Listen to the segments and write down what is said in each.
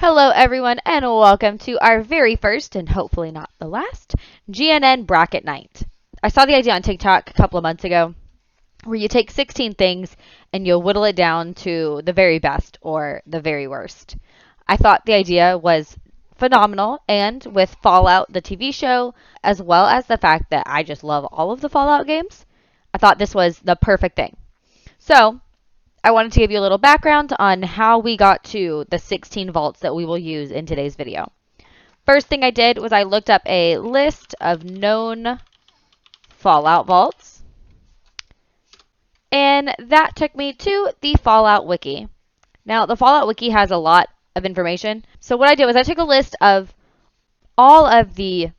Hello everyone and welcome to our very first and hopefully not the last GNN bracket night. I saw the idea on TikTok a couple of months ago where you take 16 things and you'll whittle it down to the very best or the very worst. I thought the idea was phenomenal, and with Fallout the TV show as well as the fact that I just love all of the Fallout games, I thought this was the perfect thing. So I wanted to give you a little background on how we got to the 16 vaults that we will use in today's video. First thing I did was I looked up a list of known Fallout vaults, and that took me to the Fallout Wiki. Now, the Fallout Wiki has a lot of information, so what I did was I took a list of all of the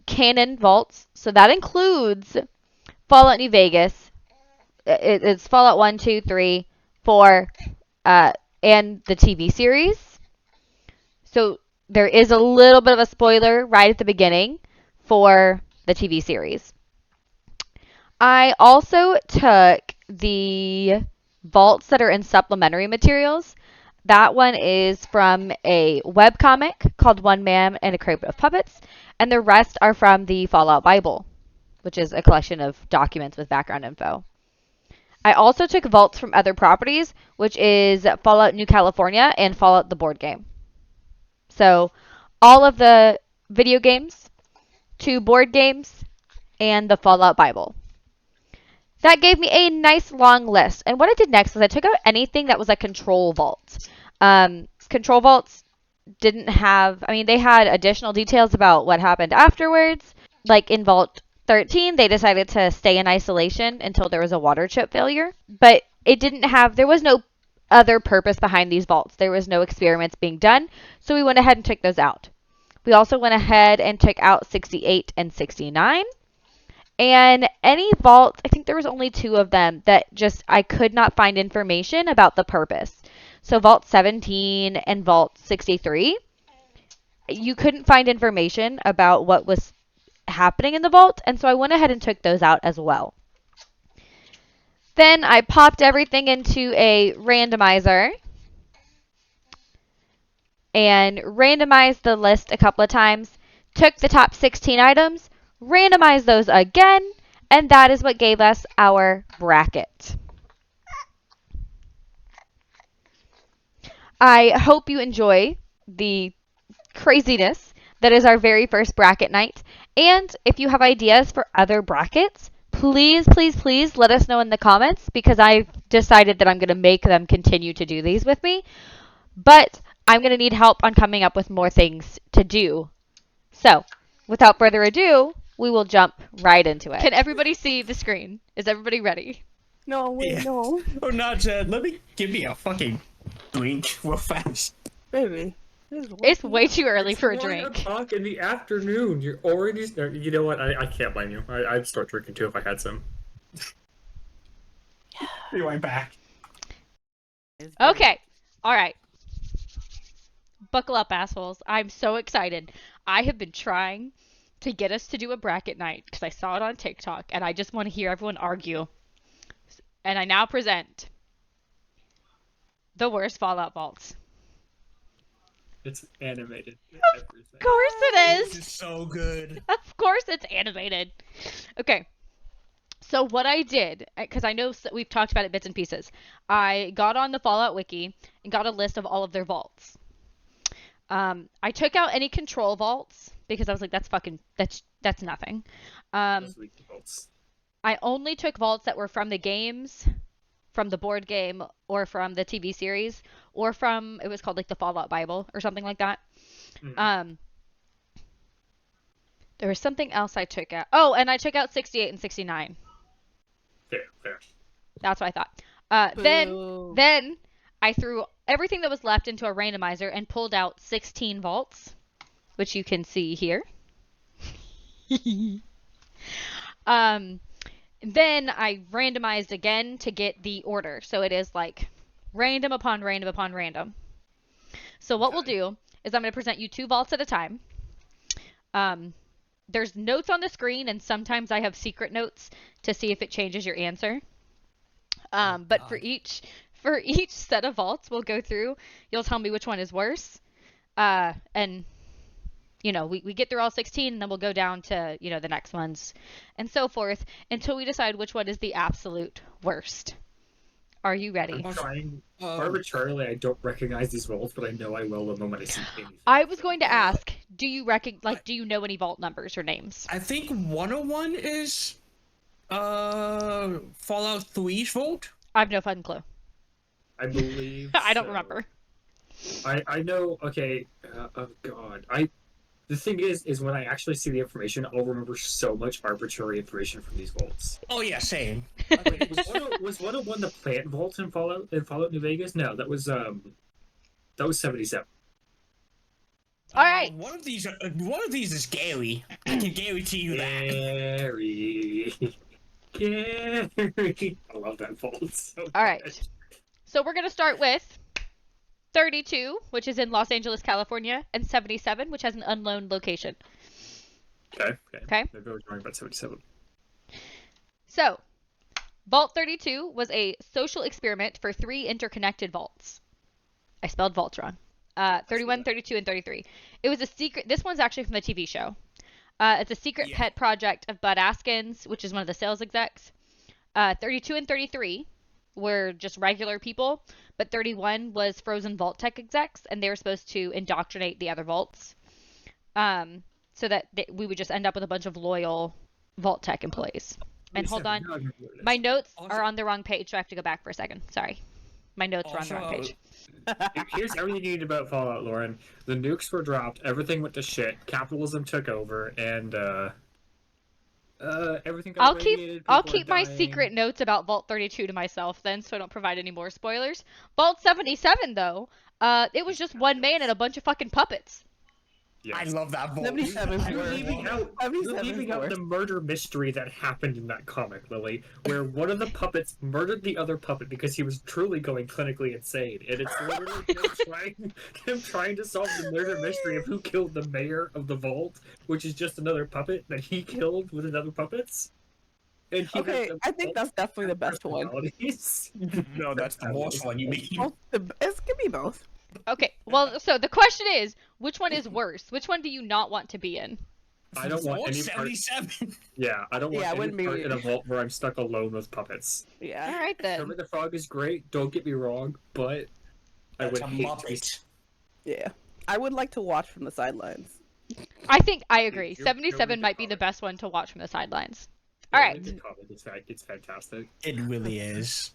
canon vaults, so that includes Fallout New Vegas. It's Fallout 1, 2, 3, 4, and the TV series. So there is a little bit of a spoiler right at the beginning for the TV series. I also took the vaults that are in supplementary materials. That one is from a webcomic called One Man and a Crate of Puppets, and the rest are from the Fallout Bible, which is a collection of documents with background info. I also took vaults from other properties, which is Fallout New California and Fallout the board game. So all of the video games, 2 board games, and the Fallout Bible. That gave me a nice long list. And what I did next was I took out anything that was a control vault. Control vaults didn't have, they had additional details about what happened afterwards. Like in Vault 13, they decided to stay in isolation until there was a water chip failure. But it didn't have, there was no other purpose behind these vaults. There was no experiments being done. So we went ahead and took those out. We also went ahead and took out 68 and 69. And any vault, I think there was only 2 of them that just, I could not find information about the purpose. So Vault 17 and Vault 63, you couldn't find information about what was happening in the vault, and so I went ahead and took those out as well. Then I popped everything into a randomizer and randomized the list a couple of times, took the top 16 items, randomized those again, and that is what gave us our bracket. I hope you enjoy the craziness that is our very first bracket night. And if you have ideas for other brackets, please, please, please let us know in the comments, because I've decided that I'm going to make them continue to do these with me. But I'm going to need help on coming up with more things to do. So, without further ado, we will jump right into it. Can everybody see the screen? Is everybody ready? No, wait, no. Oh, not Jed. Give me a fucking drink real fast. Baby. It's way too early for a It's drink. 1 o'clock in the afternoon. You're already... You know what? I can't blame you. I'd start drinking too if I had some. Rewind back. Okay. All right. Buckle up, assholes. I'm so excited. I have been trying to get us to do a bracket night because I saw it on TikTok, and I just want to hear everyone argue. And I now present the worst Fallout vaults. It's animated. Of course it is. This is so good. Of course it's animated. Okay. So what I did, because I know we've talked about it bits and pieces, I got on the Fallout Wiki and got a list of all of their vaults. I took out any control vaults because I was like, that's nothing. I only took vaults that were from the games, from the board game, or from the TV series, or from, it was called like the Fallout Bible or something like that. Mm-hmm. There was something else I took out. Oh, and I took out 68 and 69. Fair. That's what I thought. Then I threw everything that was left into a randomizer and pulled out 16 vaults, which you can see here. Then I randomized again to get the order. So it is like random upon random upon random. So what we'll do is I'm going to present you 2 vaults at a time. There's notes on the screen, and sometimes I have secret notes to see if it changes your answer. But for each set of vaults we'll go through, you'll tell me which one is worse. And we get through all 16, and then we'll go down to, the next ones and so forth until we decide which one is the absolute worst. Are you ready? I'm trying arbitrarily. I don't recognize these vaults, but I know I will the moment I see anything. I was going to ask, do you do you know any vault numbers or names? I think 101 is Fallout 3's vault. I have no fucking clue. I believe. I don't so. remember. I know. Okay. Oh God. The thing is when I actually see the information, I'll remember so much arbitrary information from these vaults. Oh yeah, same. Wait, was 101 the plant vault in Fallout New Vegas? No, that was 77. All right. One of these is Gary. I can guarantee you that. Gary. I love that vault. So All right. much. So we're going to start with 32, which is in Los Angeles, California, and 77, which has an unknown location. Okay. Okay. Maybe I was wrong about 77. So, Vault 32 was a social experiment for 3 interconnected vaults. I spelled vaults wrong. 31, 32, and 33. It was a secret. This one's actually from the TV show. It's a secret pet project of Bud Askins, which is one of the sales execs. 32 and 33 were just regular people, but 31 was frozen Vault-Tec execs, and they were supposed to indoctrinate the other vaults, so that we would just end up with a bunch of loyal Vault-Tec employees. And hold on, my notes are on the wrong page, so I have to go back for a second. Sorry. My notes were on the wrong page. Here's everything you need about Fallout, Lauren. The nukes were dropped, everything went to shit, capitalism took over, and everything got radiated. I'll keep my secret notes about Vault 32 to myself then, so I don't provide any more spoilers. Vault 77 though, it was just one man and a bunch of fucking puppets. Yes. I love that vault. 77 You're leaving out the murder mystery that happened in that comic, Lily, where one of the puppets murdered the other puppet because he was truly going clinically insane, and it's literally him trying to solve the murder mystery of who killed the mayor of the vault, which is just another puppet that he killed with another puppets. And he Okay, I think that's definitely the best one. No, that's the worst one. You mean? It could be both. Okay, well, so the question is, which one is worse? Which one do you not want to be in? I don't want any part. 77. Yeah, I don't want it any wouldn't be part in a vault where I'm stuck alone with puppets. Yeah. All right then. Kermit the Frog is great. Don't get me wrong, but I would That's a hate Muppet. Yeah. I would like to watch from the sidelines. I think I agree. You're 77 the might be the comic. best one to watch from the sidelines. All right. It's fantastic. It really is.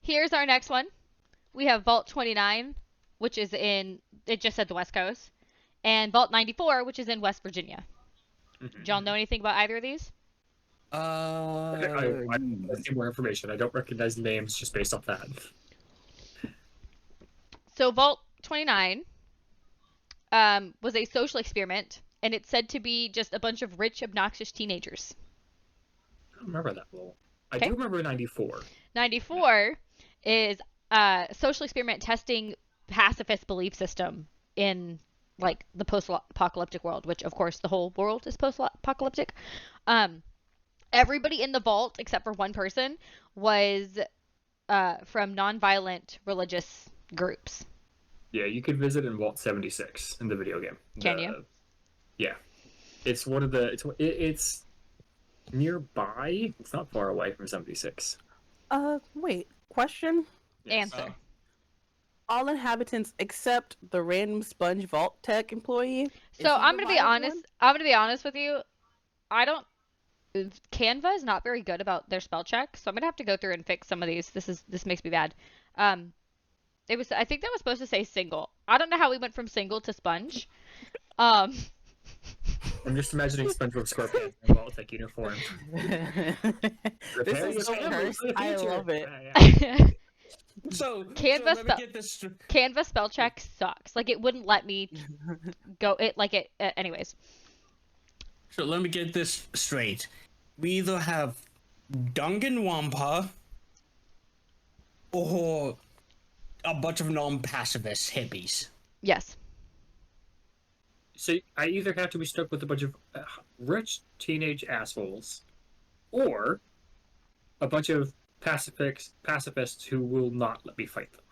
Here's our next one. We have Vault 29, which is it just said the West Coast, and Vault 94, which is in West Virginia. Mm-hmm. Do y'all know anything about either of these? I need more information. I don't recognize names just based off that. So Vault 29 was a social experiment, and it's said to be just a bunch of rich, obnoxious teenagers. I don't remember that well. I Okay. do remember 94. 94 is a social experiment testing pacifist belief system in like the post-apocalyptic world, which of course the whole world is post-apocalyptic. Everybody in the vault except for one person was from non-violent religious groups. Yeah, you could visit in Vault 76 in the video game. Can you? Yeah, it's one of the. It's nearby. It's not far away from 76. Wait. Question? Yes. Answer. All inhabitants except the random sponge vault tech employee. So I'm gonna be honest. I'm gonna be honest with you. Canva is not very good about their spell check, so I'm gonna have to go through and fix some of these. This makes me bad. I think that was supposed to say single. I don't know how we went from single to sponge. I'm just imagining SpongeBob SquarePants in a Vault-Tech uniform. This is so cursed. I love it. Yeah. So Canva let me get this. Canva spell check sucks. Like it wouldn't let me go. Anyways. So let me get this straight. We either have Danganronpa or a bunch of non-pacifist hippies. Yes. So I either have to be stuck with a bunch of rich teenage assholes, or a bunch of pacifists who will not let me fight them,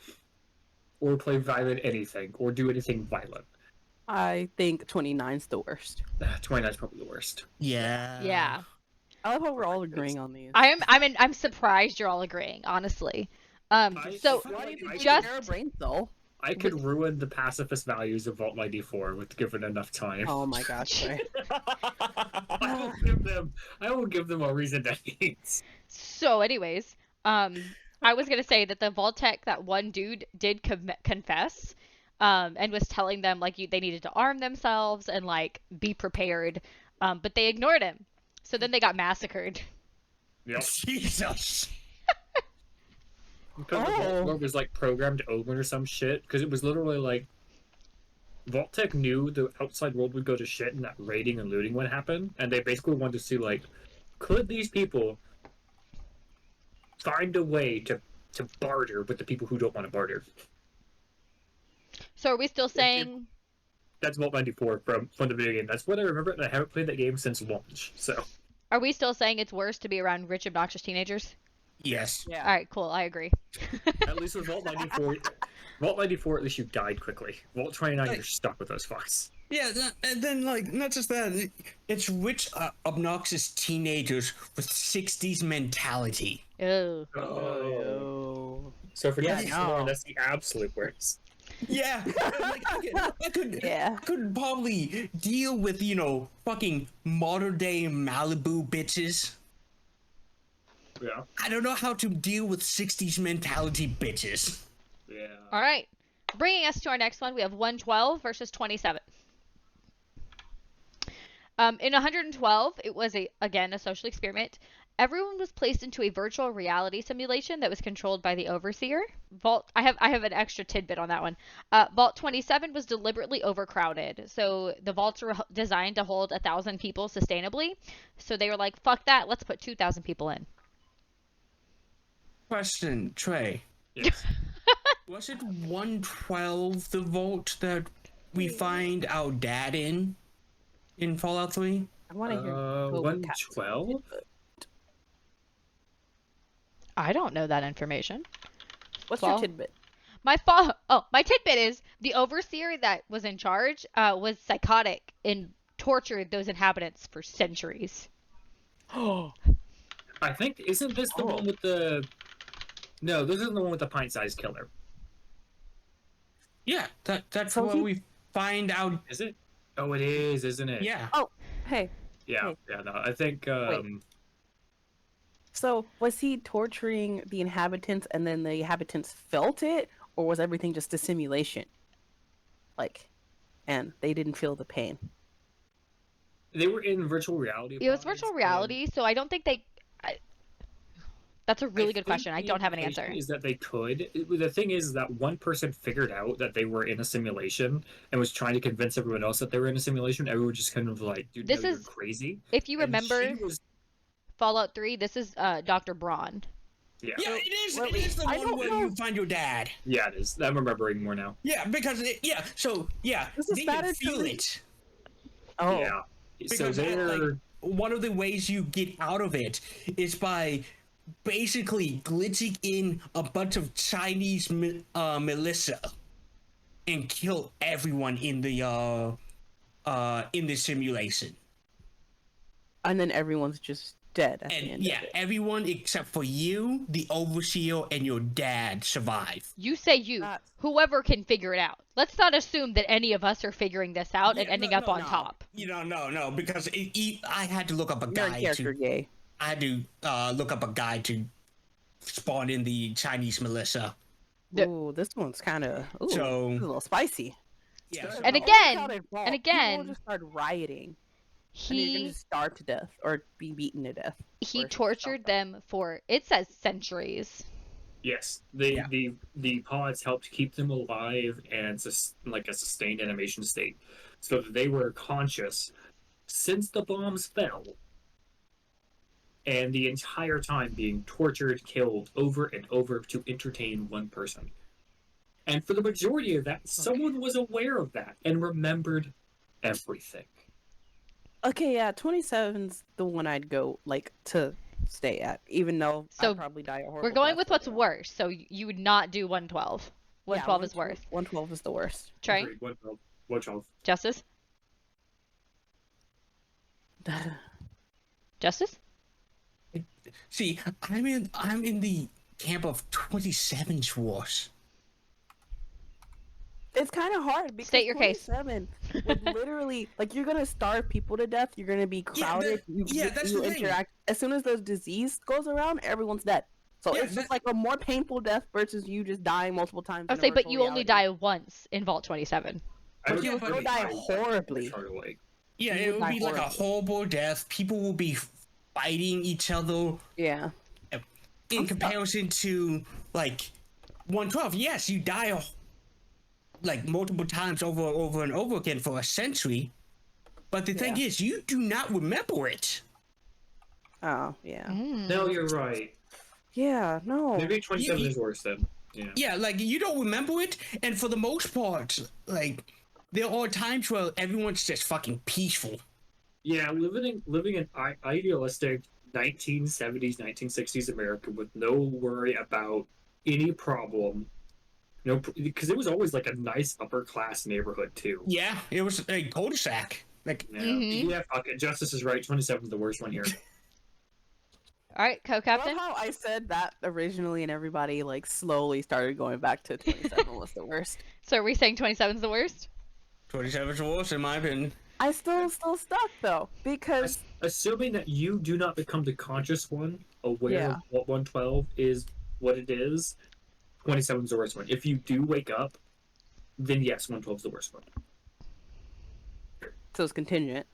or play violent anything, or do anything violent. I think 29's the worst. 29's probably the worst. Yeah. Yeah. I love how we're all agreeing on these. I'm surprised you're all agreeing, honestly. So Why do you think we just share a brain cell? I could ruin the pacifist values of Vault 94 with given enough time. Oh my gosh. Right. I will give them a reason to hate. so anyways, I was gonna say that the Vault-Tec, that one dude did confess, and was telling them like they needed to arm themselves and like be prepared, but they ignored him. So then they got massacred. Yep. Jesus. Because the Vault World was like programmed open or some shit. Because it was literally like Vault-Tec knew the outside world would go to shit and that raiding and looting would happen, and they basically wanted to see like, could these people find a way to barter with the people who don't want to barter? So are we still saying? That's Vault 94 from the video game. That's what I remember, and I haven't played that game since launch. So. Are we still saying it's worse to be around rich, obnoxious teenagers? Yes. Yeah. All right, cool. I agree. At least with Vault 94, Vault 94, at least you died quickly. Vault 29, you're stuck with those fucks. Yeah, and then, like, not just that, it's rich, obnoxious teenagers with 60s mentality. Ew. Oh. So for Yeah, Nancy no. Sloan, that's the absolute worst. Yeah, like, I could probably deal with, fucking modern-day Malibu bitches. Yeah. I don't know how to deal with 60s mentality bitches. Yeah. All right. Bringing us to our next one, we have 112 versus 27. In 112, it was again a social experiment. Everyone was placed into a virtual reality simulation that was controlled by the overseer. I have an extra tidbit on that one. Vault 27 was deliberately overcrowded, so the vaults were designed to hold 1,000 people sustainably. So they were like, "Fuck that, let's put 2,000 people in." Question, Trey. Yes. Was it 112 the vault that we find our dad in Fallout 3? I want to hear. 112? I don't know that information. What's Well, your tidbit? My tidbit is the overseer that was in charge was psychotic and tortured those inhabitants for centuries. Oh. I think, isn't this the one with the... No, this isn't the one with the pint-sized killer. Yeah, that's So what we find out. Is it? Oh, it is, isn't it? Yeah. Oh, hey. Yeah, Wait. yeah, no, I think, So was he torturing the inhabitants and then the inhabitants felt it, or was everything just a simulation? Like, and they didn't feel the pain. they were in virtual reality. It was pods, virtual and reality, so I don't think they. That's a really I good think question. I the don't have an implication answer. Is that they could. The thing is that one person figured out that they were in a simulation and was trying to convince everyone else that they were in a simulation. Everyone just kind of like, dude, This no, is- you're crazy. If you And remember she was, Fallout 3, this is Dr. Braun. yeah, Yeah, it is. Wait, It is the I one don't where know. you find your dad. yeah, it is. I'm remembering more now. Yeah, because This is they better can to feel me. it. Oh, Yeah. So Because they're one of the ways you get out of it is by basically glitching in a bunch of Chinese militia and kill everyone in the simulation. and then everyone's just dead at the And end. yeah, of it. everyone except for you, the overseer, and your dad survive. You say you. That's- Whoever can figure it out. Let's not assume that any of us are figuring this out and Yeah, ending no, up no, on no. top. No, because I had to look up a You're a guide character to. gay. I had to look up a guide to spawn in the Chinese militia. The- Ooh, this one's kind of So- a little spicy. Yeah. So And the again- overcrowded vault, and people again, will just start rioting, and you're He gonna just starve to death or be beaten to death. he or tortured something. them for, it says, centuries. yes, Yeah. the pods helped keep them alive and like a sustained animation state, so that they were conscious since the bombs fell, and the entire time being tortured, killed over and over to entertain one person. And for the majority of that, someone was aware of that and remembered everything. Okay, yeah, 27's the one I'd go like to stay at, even though So, I'd probably die a horrible We're going death with what's later on. worse, so you would not do 112. 112 is worse. 112 is the worst. Trey? Agreed. 112. 112. Justice? Justice? See, I'm in the camp of 27's worse. It's kind of hard because State your case. 27 would literally, like, you're gonna starve people to death. You're gonna be crowded. That's you the thing. interact. As soon as the disease goes around, everyone's dead. So Yeah, it's just like a more painful death versus you just dying multiple times. I would say, but you only die once in Vault 27. But you would still die horribly. Yeah, You it would would die be like a horrible death. People will be fighting each other. Yeah. In comparison to like 112, yes, you die like multiple times over and over again for a century. But the thing is, you do not remember it. Oh, yeah. No, you're right. Yeah, no. Maybe 27 is worse then. Yeah. Yeah, like you don't remember it, and for the most part, like there are times where everyone's just fucking peaceful. Yeah, living in idealistic 1970s, 1960s America with no worry about any problem. No, because it was always like a nice upper class neighborhood too. Yeah, it was a cul-de-sac. Like, Yeah, fuck it. Justice is right. 27 is the worst one here. All right, co-captain. Love how I said that originally, and everybody like slowly started going back to 27 was the worst. So are we saying 27 is the worst? 27's the worst in my opinion. I still stuck though because Assuming that you do not become the conscious one, aware of what 112 is, what it is, 27 is the worst one. If you do wake up, then yes, 112 is the worst one. so it's contingent.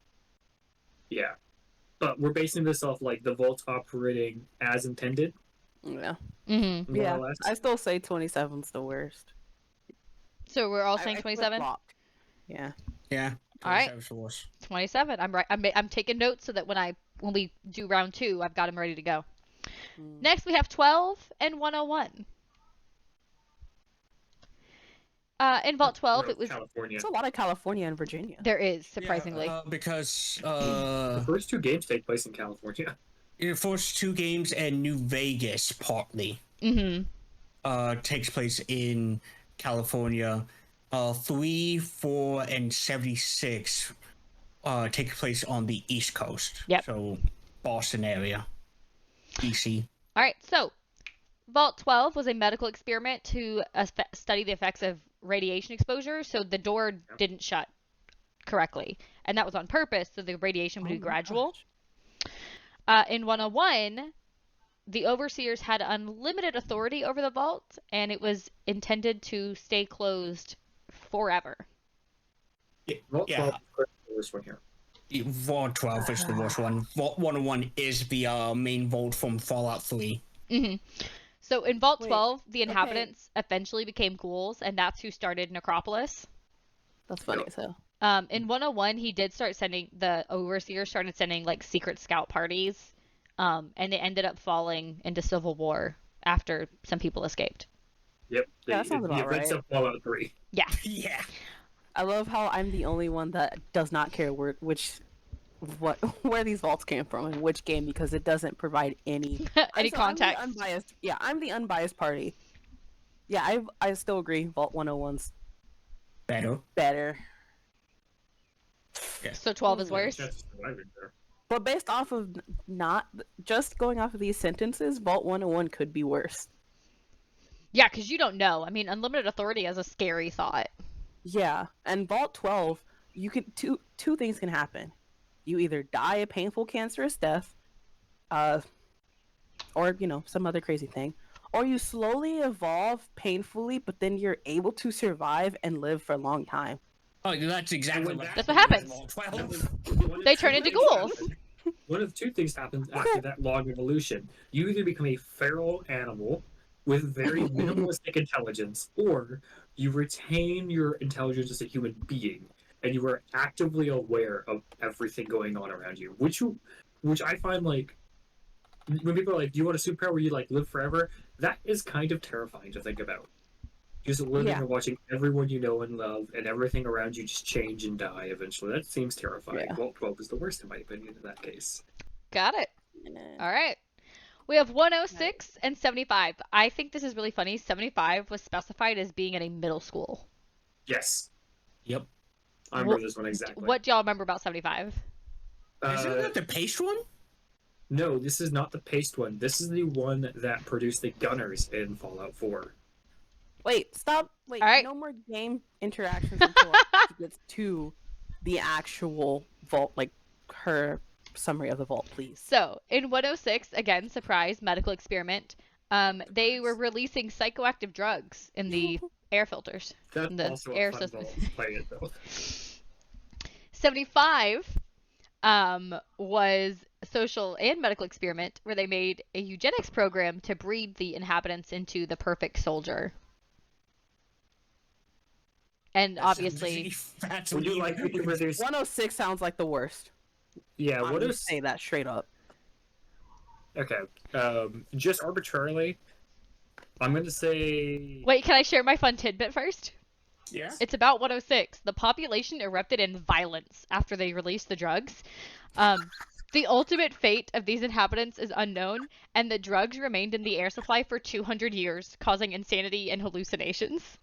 Yeah. But we're basing this off like the vault operating as intended. Yeah. Mm-hmm. More Yeah. or less. I still say 27's the worst. So we're all saying 27? flip-flopped. Yeah. Yeah. All right. 27's the worst. 27. I'm right. I'm taking notes so that when we do round 2, I've got them ready to go. Next, we have 12 and 101. In Vault 12, it was California. There's a lot of California and Virginia. there is surprisingly. Yeah, because The first two games take place in California. the first two games and New Vegas partly takes place in California. 3, 4, and 76 take place on the East Coast. Yep. So Boston area, DC. All right, so Vault 12 was a medical experiment to study the effects of radiation exposure, so the door didn't shut correctly, and that was on purpose, so the radiation would be gradual. In 101, the overseers had unlimited authority over the vault, and it was intended to stay closed forever. Vault 12 is the worst one here. Vault 12 is the worst one. Vault 101 is the main vault from Fallout 3. So in Vault 12, the inhabitants eventually became ghouls, and that's who started Necropolis. That's funny as hell. In 101, the overseers started sending like secret scout parties, and they ended up falling into civil war after some people escaped. Yep. That sounds about events right. of Fallout 3. Yeah. Yeah. I love how I'm the only one that does not care where these vaults came from and which game because it doesn't provide any context. I'm the unbiased. Yeah, I'm the unbiased party. Yeah, I still agree. Vault 101's better. Yeah. So 12 is worse. That's surviving there. But based off of not just going off of these sentences, Vault 101 could be worse. Yeah, because you don't know. I mean, unlimited authority is a scary thought. Yeah, and Vault 12, you can two things can happen. You either die a painful cancerous death, or some other crazy thing, or you slowly evolve painfully, but then you're able to survive and live for a long time. Oh, that's exactly what That's what happens. They turn into ghouls. One of two things happens after that long evolution. You either become a feral animal with very minimalistic intelligence, or you retain your intelligence as a human being, and you are actively aware of everything going on around you. Which I find, like, when people are like, do you want a superpower where you like live forever? That is kind of terrifying to think about. Just living and watching everyone you know and love and everything around you just change and die eventually. That seems terrifying. Yeah. Vault 12 is the worst in my opinion in that case. Got it. All right. We have 106 and 75. I think this is really funny. 75 was specified as being in a middle school. Yes. Yep. I remember this one exactly. What do y'all remember about 75? Isn't that the paste one? No, this is not the paste one. This is the one that produced the Gunners in Fallout 4. Wait, stop. Wait, All right. no more game interactions until she gets to the actual vault, like her summary of the vault, please. So, in 106, again, surprise, medical experiment, they were releasing psychoactive drugs in the air filters. That's the also air a fun vault to play it, though. 75 was a social and medical experiment where they made a eugenics program to breed the inhabitants into the perfect soldier. And obviously, Would you like me to produce? 106 sounds like the worst. Yeah, I'm what gonna if? say that straight up. Okay, just arbitrarily, I'm gonna say. wait, can I share my fun tidbit first? Yeah. It's about 106. The population erupted in violence after they released the drugs. The ultimate fate of these inhabitants is unknown, and the drugs remained in the air supply for 200 years, causing insanity and hallucinations.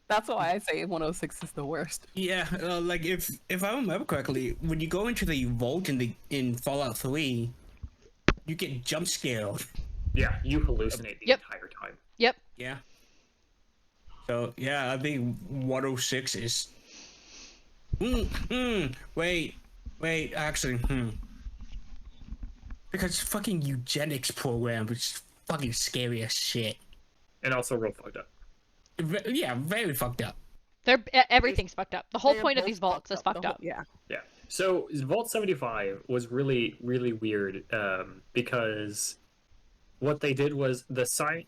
That's why I say 106 is the worst. Yeah, like if I remember correctly, when you go into the vault in Fallout 3, you get jump scared. Yeah, you hallucinate the Yep. entire time. Yep. Yeah. So yeah, I think 106 is. Wait, actually, because fucking eugenics program is fucking scary as shit. And also real fucked up. Yeah, very fucked up. Everything's fucked up. The whole They're point of both these vaults is fucked up. Yeah. Yeah. So Vault 75 was really, really weird because what they did was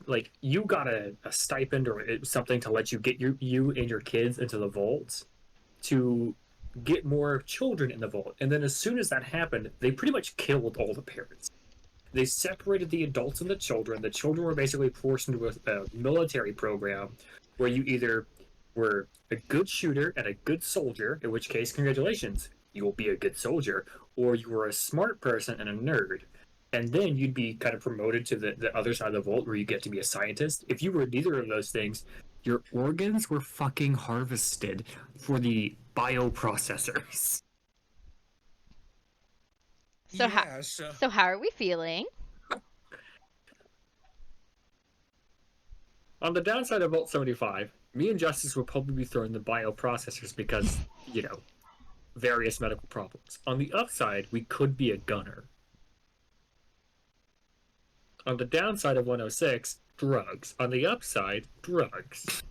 like you got a stipend or something to let you get you and your kids into the vaults to get more children in the vault. And then as soon as that happened, they pretty much killed all the parents. They separated the adults and the children. The children were basically forced into a military program where you either were a good shooter and a good soldier, in which case, congratulations, you will be a good soldier, or you were a smart person and a nerd. And then you'd be kind of promoted to the other side of the vault where you get to be a scientist. If you were neither of those things, your organs were fucking harvested for the bioprocessors. So, Yeah, so how are we feeling? On the downside of Vault 75, me and Justice will probably be throwing the bioprocessors because, various medical problems. On the upside, we could be a gunner. On the downside of 106, drugs. On the upside, drugs.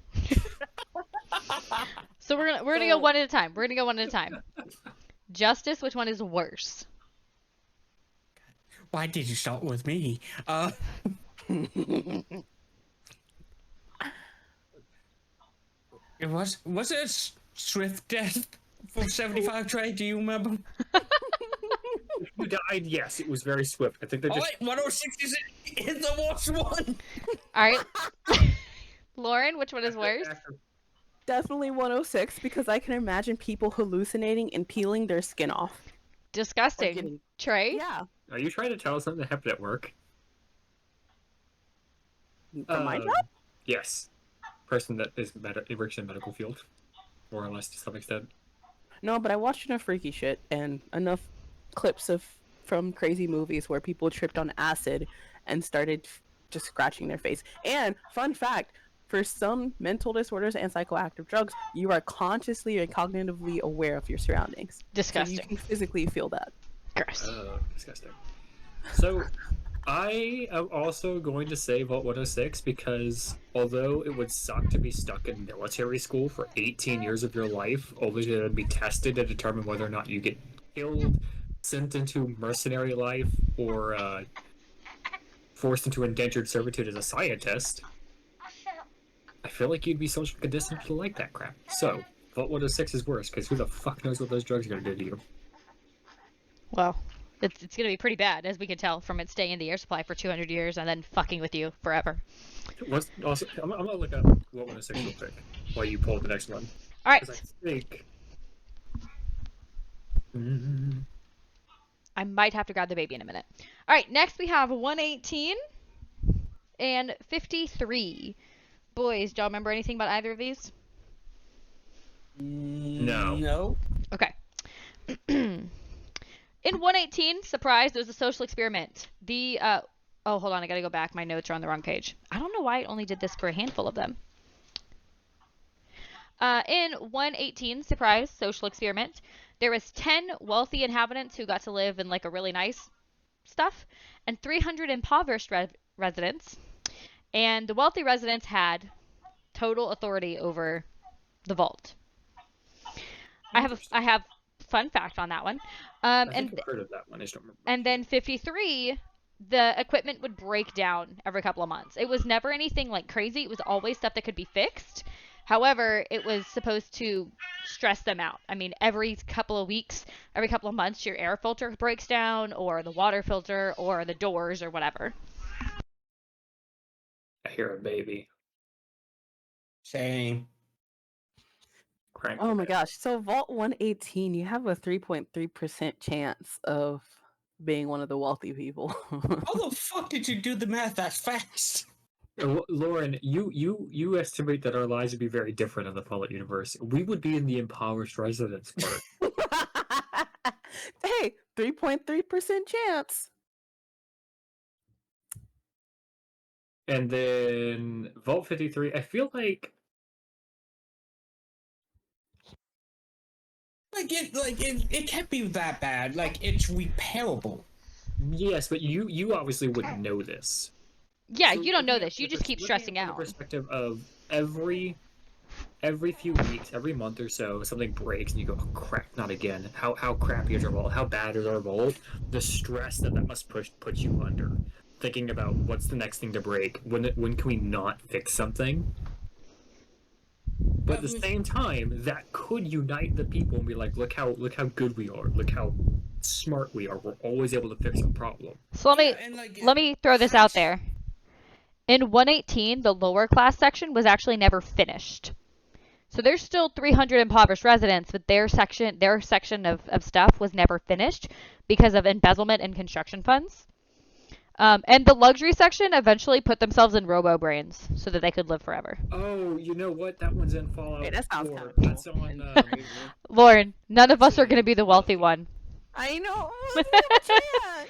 So we're gonna go one at a time. We're gonna go one at a time. Justice, which one is worse? Why did you start with me? Was it swift death for 75 Trey? Do you remember? Who died? Yes, it was very swift. I think they just. Oh, wait, 106 is the worst one. All right. Lauren, which one is worse? Definitely 106 because I can imagine people hallucinating and peeling their skin off. Disgusting. Trey? Yeah. Are you trying to tell us something that happened at work? For my job? Yes. Person that is works in the medical field, more or less to some extent. No, but I watched enough freaky shit and enough clips from crazy movies where people tripped on acid and started just scratching their face. And fun fact, for some mental disorders and psychoactive drugs, you are consciously and cognitively aware of your surroundings. Disgusting. So you can physically feel that. Gross. Disgusting. So, I am also going to say Vault 106 because although it would suck to be stuck in military school for 18 years of your life, only to be tested to determine whether or not you get killed, sent into mercenary life, or forced into indentured servitude as a scientist, I feel like you'd be socially conditioned to like that crap. So, Vault 106 is worse because who the fuck knows what those drugs are going to do to you? Well, it's going to be pretty bad, as we can tell from it staying in the air supply for 200 years and then fucking with you forever. Also, I'm going to look up Vault 106 real quick while you pull the next one. All right. Because I think... I might have to grab the baby in a minute. All right, next we have 118 and 53. Boys, do y'all remember anything about either of these? No. No. Okay. In 118, surprise, there was a social experiment. Oh, hold on, I gotta go back. My notes are on the wrong page. I don't know why it only did this for a handful of them. In 118, surprise, social experiment, there was 10 wealthy inhabitants who got to live in like a really nice stuff, and 300 impoverished residents. And the wealthy residents had total authority over the vault. I have fun fact on that one. I think I've heard of that one. I just don't remember. And then 53, the equipment would break down every couple of months. It was never anything like crazy. It was always stuff that could be fixed. However, it was supposed to stress them out. I mean, every couple of weeks, every couple of months, your air filter breaks down, or the water filter, or the doors, or whatever. I hear a baby. Same. Crank Oh the my bell. gosh. So Vault 118, you have a 3.3% chance of being one of the wealthy people. How the fuck did you do the math that fast? Lauren, you estimate that our lives would be very different in the Fallout universe. We would be in the impoverished residence part. Hey, 3.3% chance. And then Vault 53, I feel like It can't be that bad. Like, it's repairable. yes, but you obviously wouldn't know this. Yeah, So you don't know looking at this. You the just keep looking stressing at it from out. the perspective of every few weeks, every month or so, something breaks and you go, oh crap, not again. How crappy is our vault? How bad is our vault? The stress that must put you under. Thinking about what's the next thing to break. When can we not fix something? But at the same time, that could unite the people and be like, look how good we are. Look how smart we are. We're always able to fix our problem. So let me throw this out there. In 118, the lower class section was actually never finished. So there's still 300 impoverished residents, but their section of stuff was never finished because of embezzlement and construction funds. And the luxury section eventually put themselves in robo-brains so that they could live forever. Oh, you know what? That one's in Fallout Wait, that sounds 4. kinda cool. That's on... Lauren, none of us are going to be the wealthy one. I know. We have a chance.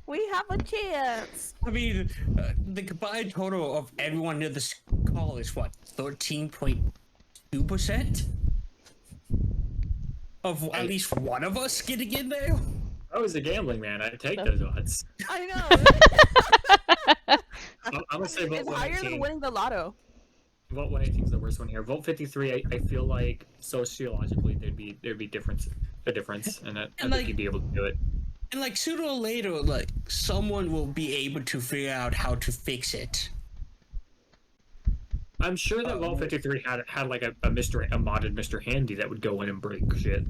We have a chance. I mean, the combined total of everyone near this call is what, 13.2% of at least one of us getting in there. I was a gambling man. I'd take those odds. I know. I'm gonna say Vault It's higher 118. than winning the lotto. Vault 118 is the worst one here. Vault 53, I feel like sociologically there'd be a difference, and I think you'd be able to do it. And like sooner or later, like someone will be able to figure out how to fix it. I'm sure that Vault 53 had like a modded Mr. Handy that would go in and break shit.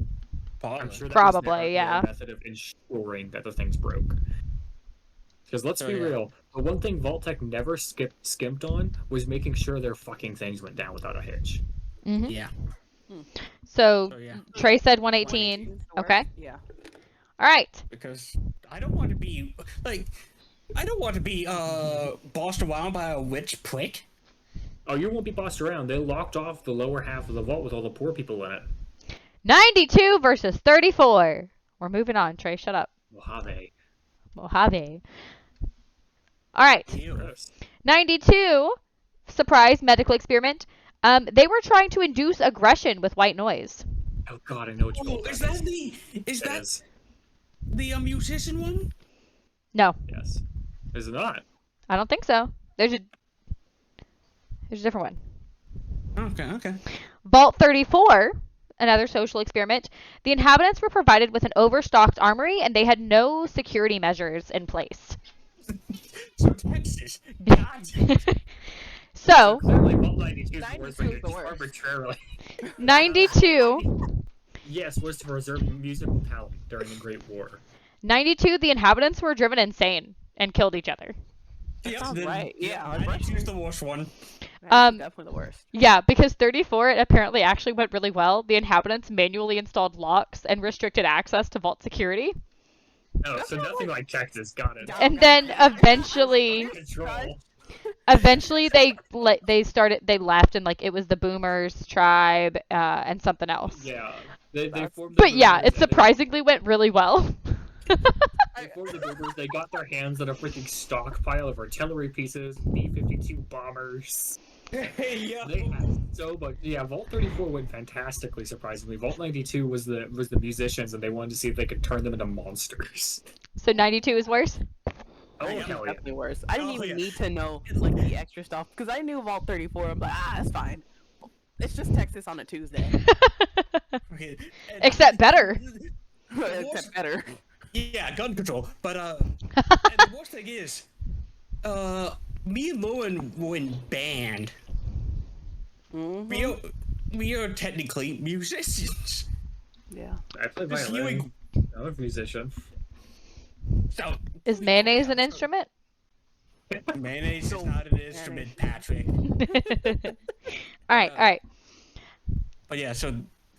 I'm sure that Probably, was yeah. their method of ensuring that the things broke. Because let's be real, the one thing Vault-Tec never skimped on was making sure their fucking things went down without a hitch. Mm-hmm. Yeah. So, yeah. Trey said 118. Okay. Yeah. All right. Because I don't want to be bossed around by a rich prick. Oh, you won't be bossed around. They locked off the lower half of the vault with all the poor people in it. 92 versus 34. We're moving on. Trey, shut up. Mojave. Mojave. All right. Gross. 92. Surprise medical experiment. They were trying to induce aggression with white noise. Oh god, I know what you Oh, is that the musician one? No, Yes. Is it not? I don't think so. There's a different one. Okay. Vault 34, another social experiment. The inhabitants were provided with an overstocked armory, and they had no security measures in place. So Texas. God. So, Clearly, Vault 92 is the 92 worst. is Like, the worst. arbitrarily. 92, Yes, was to preserve musical talent during the Great War. 92, the inhabitants were driven insane and killed each other. Sounds right. Yeah, I choose the worst one. That's definitely the worst. Yeah, because 34, it apparently actually went really well. The inhabitants manually installed locks and restricted access to vault security. Oh, so nothing like Texas. Got it. And then eventually they left, and like it was the Boomers tribe and something else. Yeah, they formed the But yeah, Boomers, it surprisingly went really well. They formed the Boomers. They got their hands on a freaking stockpile of artillery pieces, B-52 bombers. Hey, yo. They had so much. Yeah, Vault 34 went fantastically. Surprisingly, Vault 92 was the musicians, and they wanted to see if they could turn them into monsters. So 92 is worse. Oh, Yeah, hell yeah. definitely worse. I didn't Oh, even yeah. need to know like the extra stuff because I knew Vault 34. I'm like, that's fine. It's just Texas on a Tuesday. Okay, and- Except better. Except better. Yeah, gun control. But and the worst thing is, me and Lauren were in band. Mm-hmm. We are technically musicians. Yeah. I play Just violin. I'm a musician. So Is mayonnaise an instrument? mayonnaise is not an instrument, Patrick. All right. But yeah, so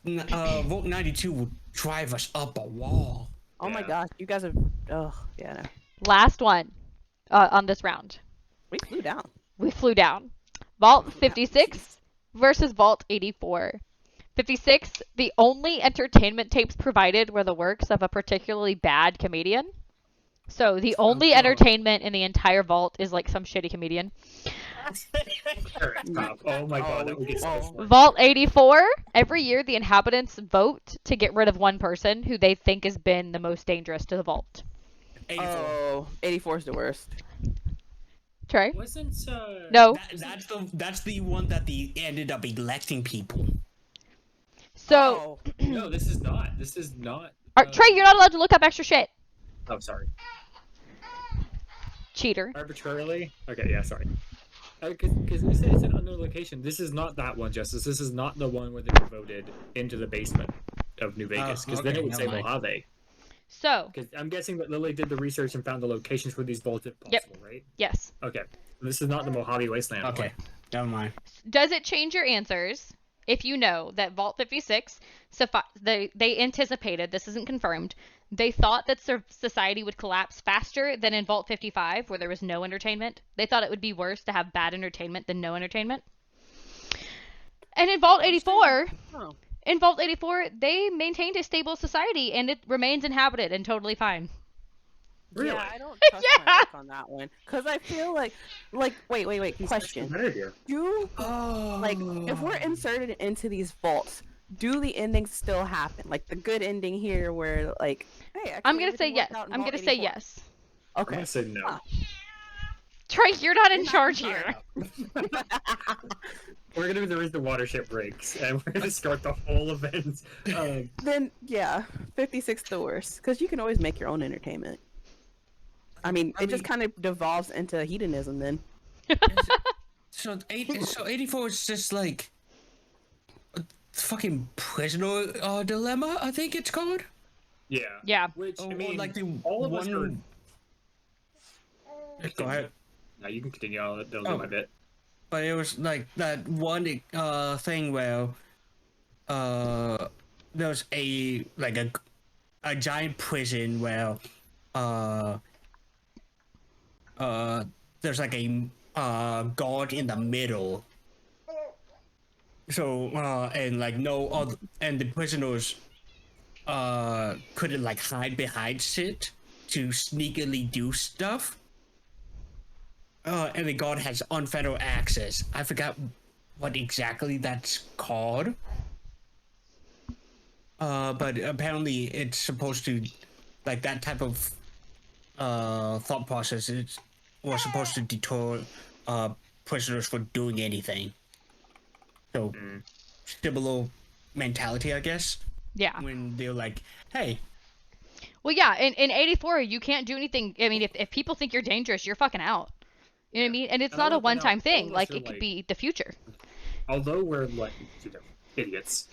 Vote 92 will drive us up a wall. Oh my Yeah. gosh, you guys have. Oh yeah, no. Last one on this round. We flew down. We flew down. Vault 56 versus Vault 84. 56, the only entertainment tapes provided were the works of a particularly bad comedian. So the only entertainment in the entire vault is like some shitty comedian. Stop. Oh my god, that would get so funny. Vault 84, every year the inhabitants vote to get rid of one person who they think has been the most dangerous to the vault. 84. Oh, 84 is the worst. Trey? Wasn't No. That's the one that they ended up electing people. So, No, this is not. This is not. Trey, you're not allowed to look up extra shit. Oh, sorry. Cheater. Arbitrarily? Okay, yeah, sorry. Because you said it's an unknown location. This is not that one, Justice. This is not the one where they were voted into the basement of New Vegas. Because then okay, it would say never mind. Mojave. So, Because I'm guessing that Lily did the research and found the locations for these vaults if possible, right? yes. Okay. This is not the Mojave Wasteland. Okay, never mind. Does it change your answers if you know that Vault 56, they anticipated, this isn't confirmed, they thought that society would collapse faster than in Vault 55, where there was no entertainment? They thought it would be worse to have bad entertainment than no entertainment. And in Vault 84, Oh. they maintained a stable society, and it remains inhabited and totally fine. Really? Yeah, I don't trust my luck on that one. Because I feel like, wait, question. Competitive. Do, Oh. like, if we're inserted into these vaults, do the endings still happen? Like, the good ending here where, like, hey, actually I'm going to say everything yes. worked out in I'm Vault going to say 84. yes. I'm Okay. gonna say no. Ah. Trey, you're not in charge here. We're gonna do the reason the watership breaks, and we're gonna start the whole event. Then, yeah, 56 the worst. Because you can always make your own entertainment. I mean, it just kind of devolves into hedonism then. So 84 is just like a fucking prisoner dilemma, I think it's called. Yeah. Yeah. Which I Or mean, like the all of us are. one. Go ahead. No, you can continue. I'll do Oh. my bit. But it was like that one thing where there's a giant prison where there's like a guard in the middle. So and like no other, and the prisoners couldn't like hide behind shit to sneakily do stuff. And the guard has unfettered access. I forgot what exactly that's called. But apparently it's supposed to, like that type of thought process was supposed to deter prisoners from doing anything. So similar mentality, I guess. Yeah. When they're like, hey. Well, yeah, in 84, you can't do anything. I mean, if people think you're dangerous, you're fucking out. You know what I mean? And it's And not I a would point out, one-time all thing. of us Like, are, it could like- be the future. Although we're like, idiots,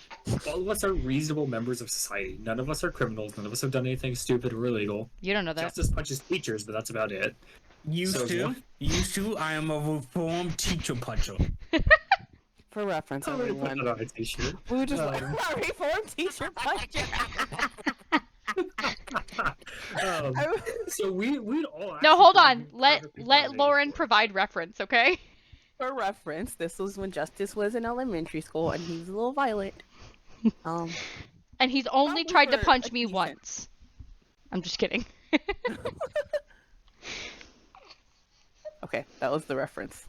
all of us are reasonable members of society. None of us are criminals. None of us have done anything stupid or illegal. You don't know that. Justice punches teachers, but that's about it. Used So to, what? I am a reformed teacher puncher. For reference, I'm gonna put everyone. that on a t-shirt. We were just like, reformed teacher puncher. So we'd all No, actually hold been on. Let perfectly let fine Lauren before. provide reference, okay? For reference, this was when Justice was in elementary school and he was a little violent. And he's only Probably tried to for punch a me decent- once. I'm just kidding. Okay, that was the reference.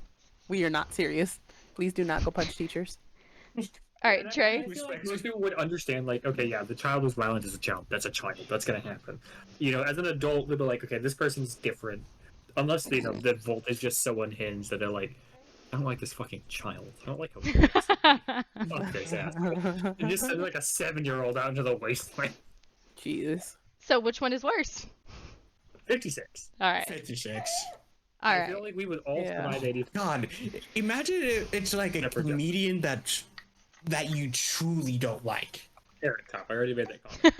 We are not serious. Please do not go punch teachers. All right, And Trey. I feel like most people would understand, like, okay, yeah, the child was violent as a child. That's a child. That's gonna happen. You know, as an adult, they'll be like, okay, this person's different. Unless they know the Volt is just so unhinged that they're like, I don't like this fucking child. I don't like how he looks at me. Fuck this asshole. And just send like a 7-year-old out into the wasteland. Jesus. So which one is worse? 56. All right. 56. All I feel right. like we would all Yeah. provide 80. God, imagine it's like a Never comedian that you truly don't like. Carrot Top. I already made that comment.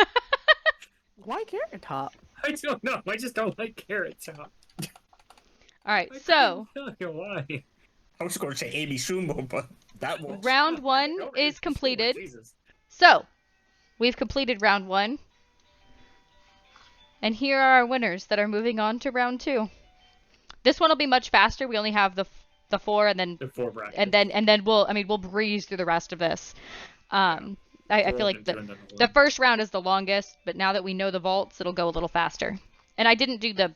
Why Carrot Top? I don't know. I just don't like Carrot Top. All right. I So couldn't tell you why. I was going to say Amy Sumo, but that was round one No, is it's completed. Jesus. So we've completed round one. And here are our winners that are moving on to round two. This one will be much faster. We only have the four, and then The 4 brackets. and then we'll breeze through the rest of this. I feel like the first round is the longest, but now that we know the vaults, it'll go a little faster. And I didn't do the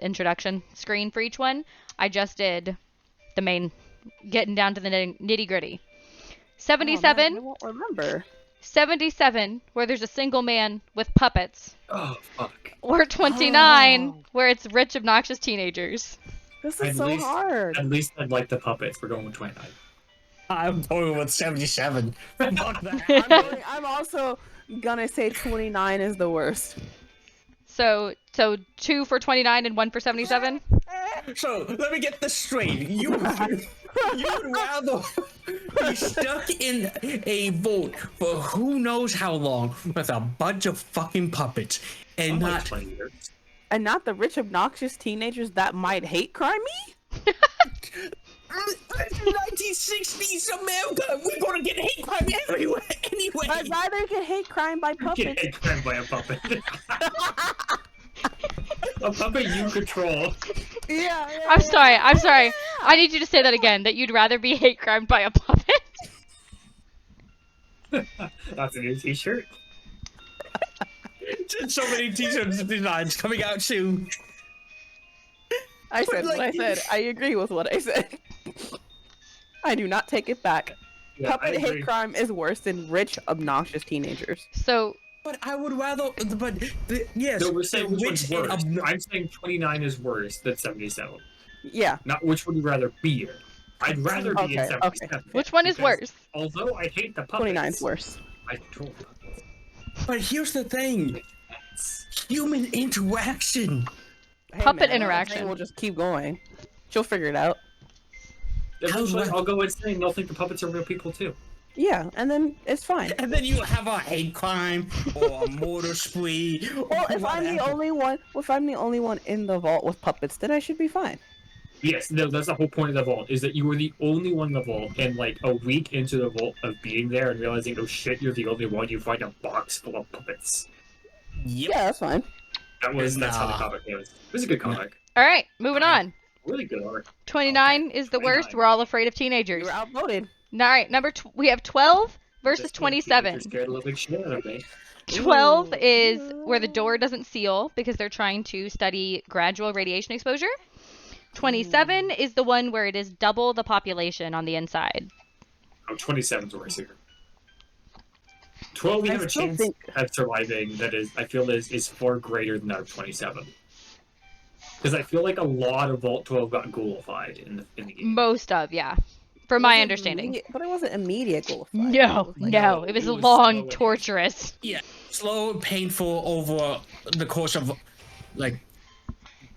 introduction screen for each one. I just did the main, getting down to the nitty gritty. 77, Oh, man, I won't remember. 77, where there's a single man with puppets, Oh, fuck. or 29, Oh. where it's rich, obnoxious teenagers. This At is so least- hard. At least I'd like the puppets. We're going with 29. I'm going with 77. Fuck that. I'm also gonna say 29 is the worst. So 2 for 29 and 1 for 77. So let me get this straight. You would rather be stuck in a vault for who knows how long with a bunch of fucking puppets and I'm like not 20 years. And not the rich, obnoxious teenagers that might hate crime me? 1960s America. We're gonna get hate crime everywhere anyway. I'd rather get hate crime by Get puppets. hate crime by a puppet. A puppet you control. Yeah. I'm sorry. I need you to say that again. That you'd rather be hate crimed by a puppet. That's a new t-shirt. So many t-shirts designs coming out soon. I said what I said. I agree with what I said. I do not take it back. Yeah, I Puppet agree. hate crime is worse than rich, obnoxious teenagers. So But I would rather. Yes. No, we're saying which one's and worse. I'm saying 29 is worse than 77. Yeah. Not which would you rather be in. I'd rather be in Okay, 77. which one is because worse? Although I hate the puppets, 29 is worse. I control the puppets. But here's the thing: human interaction. Hey, Puppet man, interaction. We'll just keep going. She'll figure it out. Eventually, I'll go insane. They'll think the puppets are real people too. Yeah, and then it's fine. And then you have a hate crime or a murder spree. Well, if I'm the only one in the vault with puppets, then I should be fine. Yes, no, that's the whole point of the vault, is that you were the only one in the vault, and like a week into the vault of being there and realizing, oh shit, you're the only one, you find a box full of puppets. Yep. Yeah, that's fine. That's how the Nah. comic was. It was a good comic. All right, moving on. Really good art. 29 is the worst. 29. We're all afraid of You teenagers. were outvoted. All right, we have 12 versus This kid 27. scared a little bit shit out of me. 12 is where the door doesn't seal because they're trying to study gradual radiation exposure. 27 is the one where it is double the population on the inside. Oh, 27's worse here. 12 we I have a still chance think- at surviving that is, I feel is far greater than that of 27. Because I feel like a lot of Vault 12 got ghoulified in the game. Most of, yeah. From my Wasn't understanding. immediate- but it wasn't immediate goal. No, It was like- no. It was it was long, slow and torturous. Yeah, slow and painful over the course of like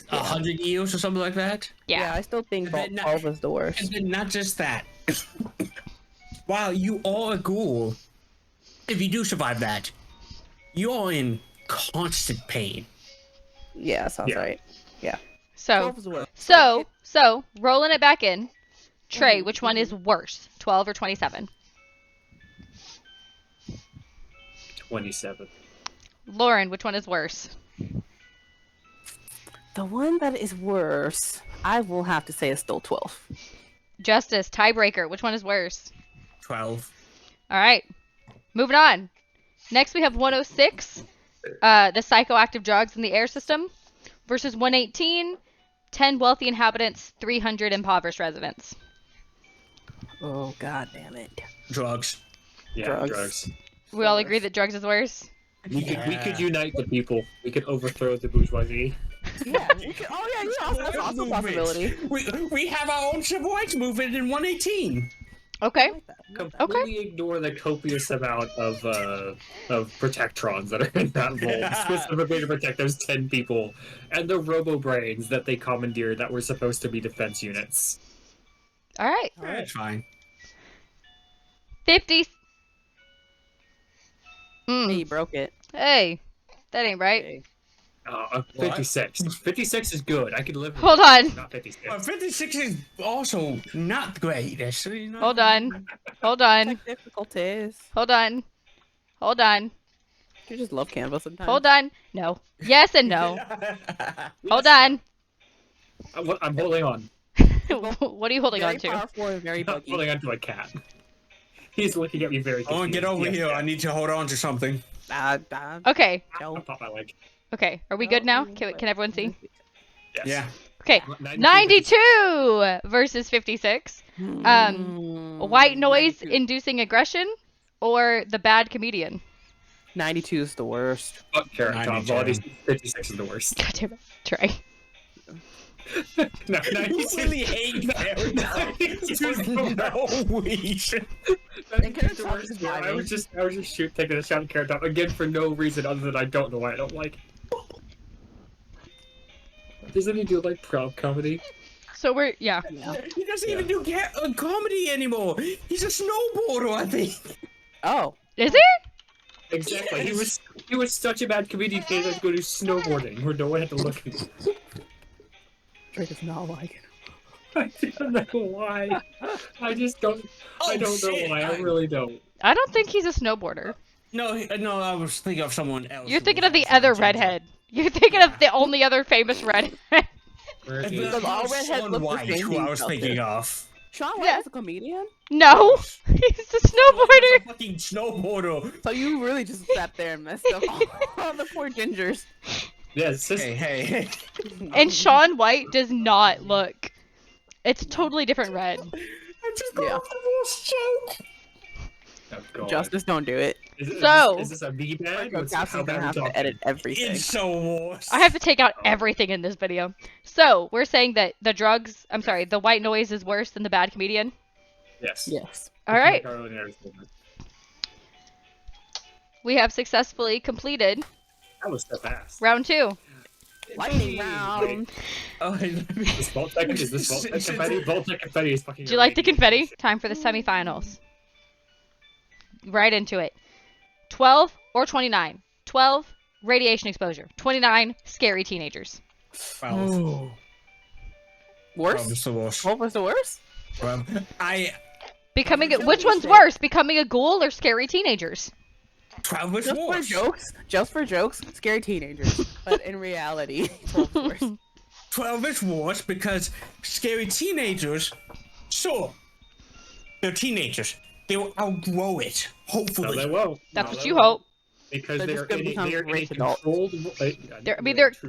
100 years or something like that. Yeah, Yeah. I still think And Vault then not- 12 is the worst. And then not just that. While you are a ghoul, if you do survive that, you are in constant pain. Yeah, sounds Yeah. right. So, 12 is the worst. so, rolling it back in. Trey, which one is worse? 12 or 27? 27. Lauren, which one is worse? The one that is worse, I will have to say, is still 12. Justice, tiebreaker. Which one is worse? 12. All right. Moving on. Next, we have 106, the psychoactive drugs in the air system, versus 118, 10 wealthy inhabitants, 300 impoverished residents. Oh, god damn it. Drugs. Yeah, Drugs. We all agree that drugs is worse? We could unite the people. We could overthrow the bourgeoisie. Yeah. That's also a possibility. We have our own civil rights movement in 118. Okay. Completely ignore the copious amount of protectrons that are in that vault, specifically to protect those 10 people, and the robo-brains that they commandeered that were supposed to be defense units. All right. That's fine. 50. Hey, you broke it. Hey, that ain't right. Okay. 56. 56 is good. I could live with Hold it. on. Not 56. Well, 56 is also not great. Actually, not. Hold on. Hold on. Difficulties. Hold on. Hold on. You just love Canva sometimes. Hold on. No. Yes and no. Hold on. I'm holding on. What are you holding Very on to? powerful and very I'm buggy. holding on to a cat. He's looking at me very Oh, confused. get over Yes, here. yeah. I need to hold on to something. Okay. I'll pop my leg. Okay. Are we good now? Can everyone see? Yes. Yeah. Okay. 92 versus 56. White noise inducing aggression or the bad comedian? 92 is the worst. Fuck Carrot Top. 92. 56 is the worst. God damn it. Trey. No, You 92 really hate Carrot Top for no reason. That's the worst. Yeah, I was just taking a shot at Carrot Top again for no reason other than I don't know why I don't like. Doesn't he do like prom comedy? So we're, yeah. He doesn't even do comedy anymore. He's a snowboarder, I think. Oh. Is it? Exactly. He was such a bad comedian he had to go do snowboarding where no one had to look at him. Drake does not like it. I don't know why. I just don't. I don't know why. I really don't. I don't think he's a snowboarder. No, I was thinking of someone else. You're thinking of the other redhead. You're thinking of the only other famous redhead. Where is Because all redheads Sean look the White, same who I to was each thinking other. of. Sean White Yeah. is a comedian? No, he's a snowboarder. Fucking snowboarder. So you really just sat there and messed up all the poor gingers. Yeah, it's just, Hey. And Sean White does not look. It's totally different red. I just Yeah. got the worst joke. oh, God. Justice, don't do it. Is this a me bag? Cass is gonna have to edit everything. It's so worse. I have to take out everything in this video. So we're saying that the the white noise is worse than the bad comedian. Yes. Yes. All right, That we have successfully completed was so fast. round 2. Lightning round. Oh, Is this Vault-Tec confetti? Vault-Tec confetti is fucking. Do you like the confetti? Time for the semifinals. Right into it. 12 or 29. 12, radiation exposure. 29, scary teenagers. well, Worse? was the worst. What was the worst? Well, Which one's worse, becoming a ghoul or scary teenagers? 12 was Just for worse. jokes, scary teenagers. But in reality, 12 is worse. 12 is worse because scary teenagers, sure, they're teenagers. They will outgrow it, No, hopefully. they won't. That's No, what they you won't. hope. Because They're they're just gonna in a, become they're in a rich adults. controlled.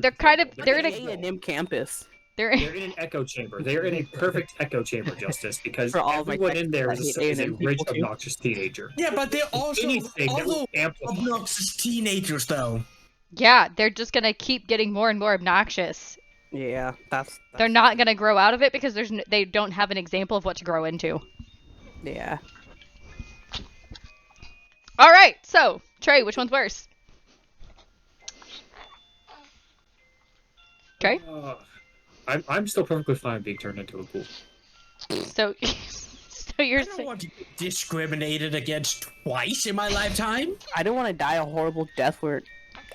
They're kind of- they're in a- A&M campus. They're They're in an echo chamber. They're in a perfect echo chamber, Justice, because For all of my everyone in Texans there that is hate a A&M rich, people too. obnoxious teenager. Yeah, but they're also Anything that will other amplify. obnoxious teenagers, though. yeah, they're just gonna keep getting more and more obnoxious. Yeah, that's They're not gonna grow out of it because they don't have an example of what to grow into. yeah. All right, so Trey, which one's worse? Trey, I'm still perfectly fine being turned into a ghoul. so you're I don't saying want to be discriminated against twice in my lifetime. I don't want to die a horrible death where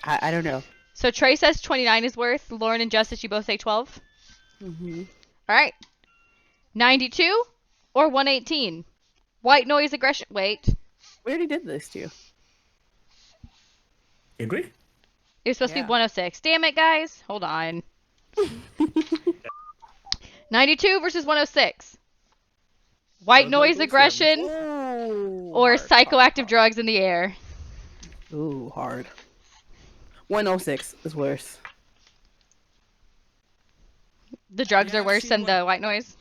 I don't know. so Trey says 29 is worth. Lauren and Justice, you both say 12. Mm-hmm. All right, 92 or 118. White noise aggression. Wait, We already did this too. Agree? it was supposed to Yeah. be 106. Damn it, guys. Hold on. 92 versus 106. White Those noise are aggression Ooh, or hard, psychoactive hard. drugs in the air. Ooh, hard. 106 is worse. The drugs Yeah, are worse see than what- the white noise.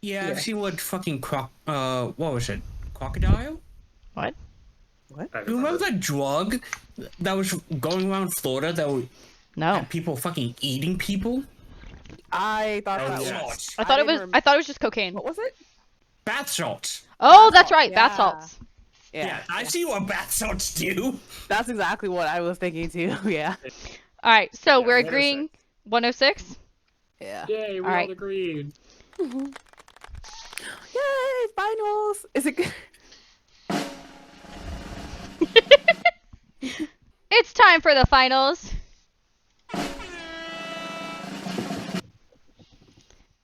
Yeah, I've Yeah. seen what fucking what was it? Crocodile? What? What? I You remember that drug that was going around Florida that No. had people fucking eating people? I thought Oh, that yes. was. I thought it didn't was. I thought it was just cocaine. What was it? Bath salts. Oh, Bath that's salts, right. Bath yeah. salts. Yeah, I see what bath salts do. That's exactly what I was thinking too. Yeah. All right. So Yeah, we're 106. agreeing. 106. Yeah. Yay, we All all right. agreed. Yay! Finals. Is it good? It's time for the finals.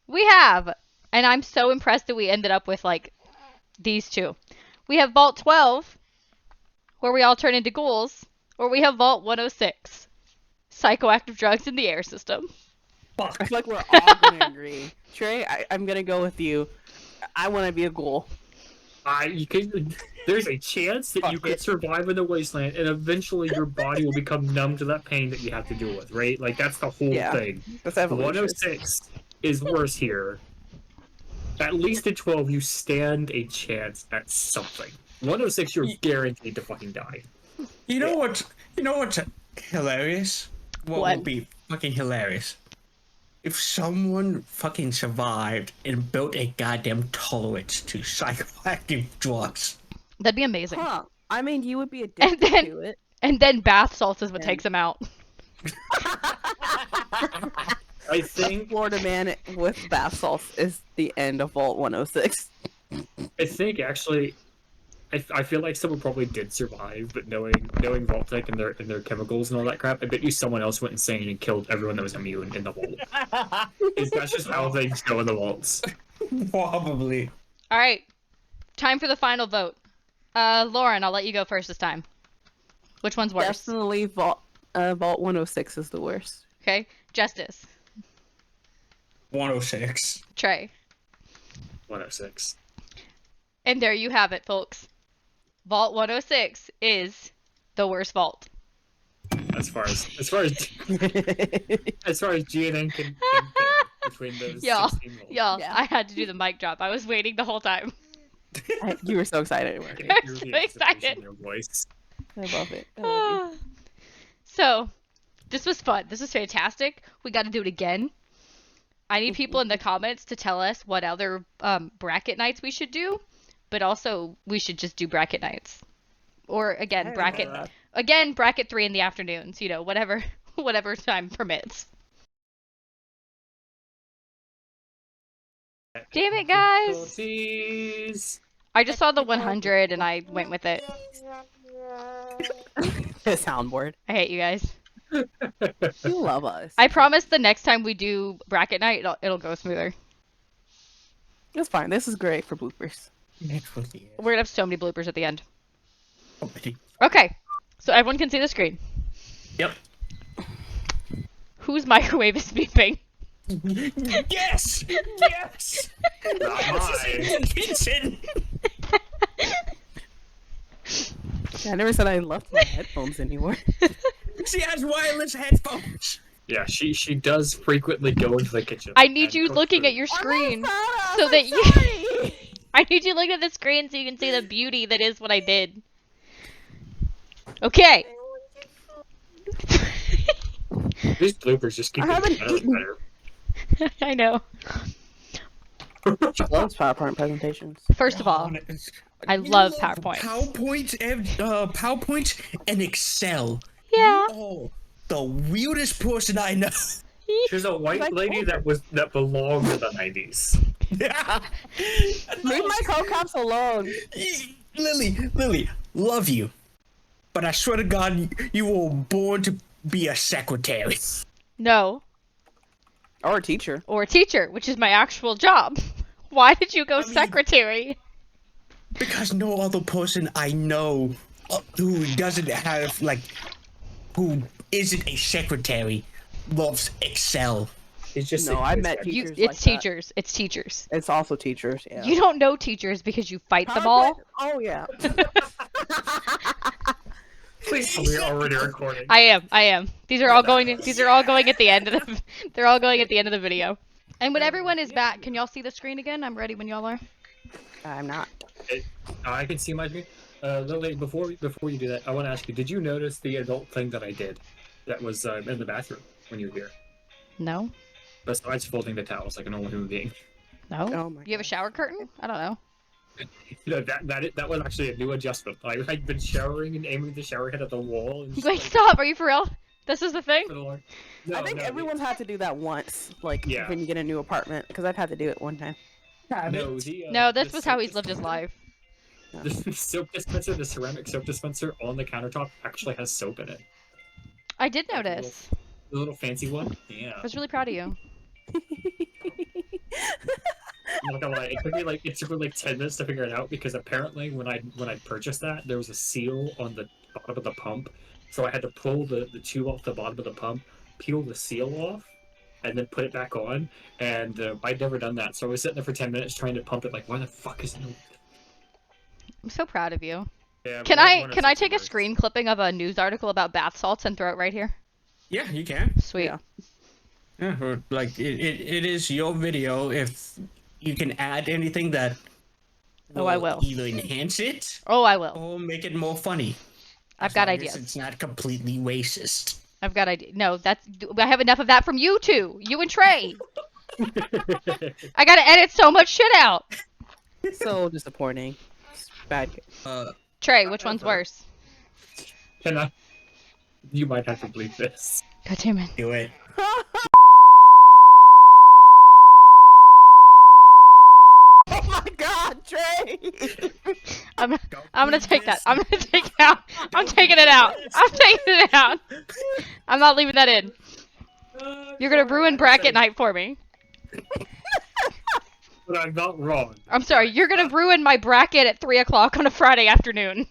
We have, and I'm so impressed that we ended up with like these two. We have Vault 12, where we all turn into ghouls, or we have Vault 106, psychoactive drugs in the air system. I feel like we're all gonna agree. Trey, I'm gonna go with you. I want to be a ghoul. There's a chance that you Fuck could it. survive in the wasteland, and eventually your body will become numb to that pain that you have to deal with, right? Like that's the whole Yeah. thing. That's evolution. 106 is worse here. At least at 12, you stand a chance at something. 106, you're guaranteed to fucking die. You know what? You know what's hilarious? What What? would be fucking hilarious? If someone fucking survived and built a goddamn tolerance to psychoactive drugs. That'd be amazing. Huh. I mean, you would be addicted then- to it. And then bath salts is what Yeah. takes them out. I think Florida man with bath salts is the end of Vault 106. actually, I feel like someone probably did survive, but knowing Vault-Tec and their chemicals and all that crap, I bet you someone else went insane and killed everyone that was immune in the vault. That's just how things go in the vaults. Probably. All right. Time for the final vote. Lauren, I'll let you go first this time. Which one's worse? Definitely Vault 106 is the worst. Okay. Justice. 106. Trey. 106. And there you have it, folks. Vault 106 is the worst vault. As far as GNN can pick between those Y'all, 16 vaults. y'all, Yeah. I had to do the mic drop. I was waiting the whole time. You were so excited. Weren't you? I'm Hear so the anticipation excited. in your voice. I love it. I love you. So, this was fun. This was fantastic. We got to do it again. I need people in the comments to tell us what other bracket nights we should do, but also we should just do bracket nights. Or again, bracket 3 in the afternoons, you know, whatever time permits. Damn it, guys. Difficulties. I just saw the 100 and I went with it. The soundboard. I hate you guys. You love us. I promise the next time we do bracket night, it'll go smoother. It's fine. This is great for bloopers. We're gonna have so many bloopers at the end. Already. Okay, so everyone can see the screen. Yep. Whose microwave is beeping? Yes! Yes! Not mine. Vincent! I never said I left my headphones anymore. She has wireless headphones. Yeah, she does frequently go into the kitchen. I need and you cook looking food. at your screen I'm so that you. sorry. I need you looking at the screen so you can see the beauty that is what I did. Okay. These bloopers just keep I getting haven't better and eaten. better. I know. She loves PowerPoint presentations. First of all, I You love PowerPoint. PowerPoint and Excel. Yeah. Oh, the weirdest person I know. She's a white Like, lady that belonged in the 90s. Yeah. Leave my co-caps alone. Lily, love you. But I swear to God, you were born to be a secretary. No. Or a teacher. Or a teacher, which is my actual job. Why did you go mean- secretary? Because no other person I know who doesn't have, like, who isn't a secretary loves Excel. He's just No, I met You, teachers. it's like that. teachers. It's teachers. It's also teachers. Yeah. You don't know teachers because you fight them PowerPoint? all. Oh yeah. Please tell me you're already recording. I am. These are all going at the end of the they're all going at the end of the video. And when everyone is back, can y'all see the screen again? I'm ready when y'all are. I'm not. I can see my screen. Lily, before you do that, I want to ask you: did you notice the adult thing that I did? That was in the bathroom when you were here. No. Besides folding the towels like a normal human being. No. Oh my You have a shower curtain? I don't know. You know, that was actually a new adjustment. I'd been showering and aiming the shower head at the wall. And just, Wait, stop. Are you for real? This is the thing? No, I think everyone's had to do that once, like Yeah. when you get a new apartment, because I've had to do it one time. No, this was how he's lived his life. The soap dispenser, the ceramic soap dispenser on the countertop actually has soap in it. I did notice. The little fancy one. Yeah. I was really proud of you. I'm not gonna lie, it took me like 10 minutes to figure it out because apparently when I purchased that, there was a seal on the bottom of the pump, so I had to pull the tube off the bottom of the pump, peel the seal off, and then put it back on. And I'd never done that, so I was sitting there for 10 minutes trying to pump it. Like, why the fuck is it? I'm so proud of you. Yeah, Can one I or take a words. screen clipping of a news article about bath salts and throw it right here? Yeah, you can. Sweet. Yeah. Yeah, or, like it is your video. If you can add anything that Oh, I will. either enhance it Oh, I will. or make it more funny. I've As got long as ideas. It's not completely racist. I've got ideas. No, I have enough of that from you two. You and Trey. I gotta edit so much shit out. So disappointing. It's bad. Trey, which one's worse? Can I? You might have to bleep this. God damn it. Do it. Oh my God, Trey! I'm gonna take that. I'm gonna take it out. I'm taking it out. I'm taking it out. I'm not leaving that in. You're gonna ruin bracket night for me. But I'm not wrong. I'm sorry. You're gonna ruin my bracket at 3 o'clock on a Friday afternoon.